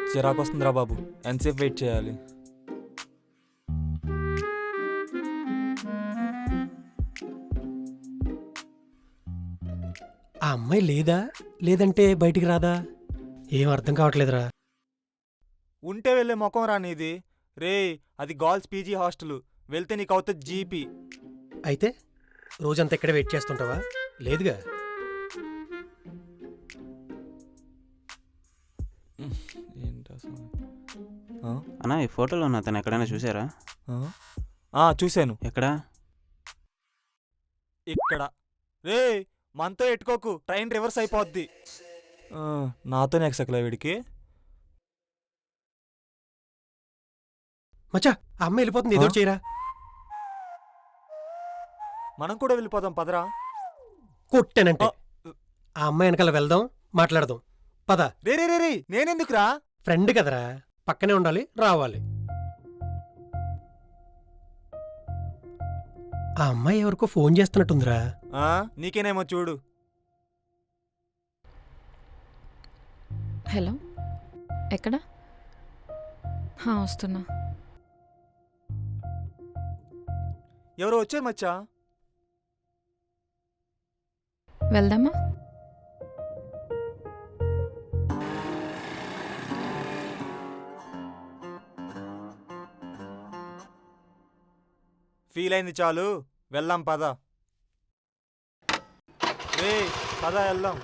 చిరాకు వస్తుందిరా బాబు, ఎంతసేపు వెయిట్ చేయాలి? ఆ అమ్మాయి లేదా లేదంటే బయటికి రాదా? ఏం అర్థం కావట్లేదురా. ఉంటే వెళ్ళే ముఖం రా నీది. రే, అది గర్ల్స్ పీజీ హాస్టల్, వెళ్తే నీకు అవుతుంది జీపీ. అయితే రోజంతా ఇక్కడే వెయిట్ చేస్తుంటావా? లేదుగా. ఏంటి అసలు? అన్నా, ఈ ఫోటోలో ఉన్న అతను ఎక్కడైనా చూసారా? చూశాను. ఎక్కడా? ఇక్కడ. రే, మనతో ఎట్టుకోకు, ట్రైన్ రివర్స్ అయిపోద్ది. నాతోనే ఎక్సకలే వీడికి. మచ్చా, ఆ అమ్మాయి వెళ్ళిపోతుంది, ఏదో చేయరా. మనం కూడా వెళ్ళిపోదాం పదరా. కొట్టానంటే ఆ అమ్మాయి వెనకాల వెళ్దాం, మాట్లాడదాం. పద. రే రే రే రే, నేనెందుకురా? ఫ్రెండ్ కదరా, పక్కనే ఉండాలి, రావాలి. ఆ అమ్మాయి ఎవరికో ఫోన్ చేస్తున్నట్టుందిరా. నీకేనేమో చూడు. హలో, ఎక్కడ? వస్తున్నా. ఎవరో వచ్చారు మచ్చా. వెళ్దామా? ఫీల్ అయింది చాలు, వెళ్దాం పద. రే పద, వెళ్దాం.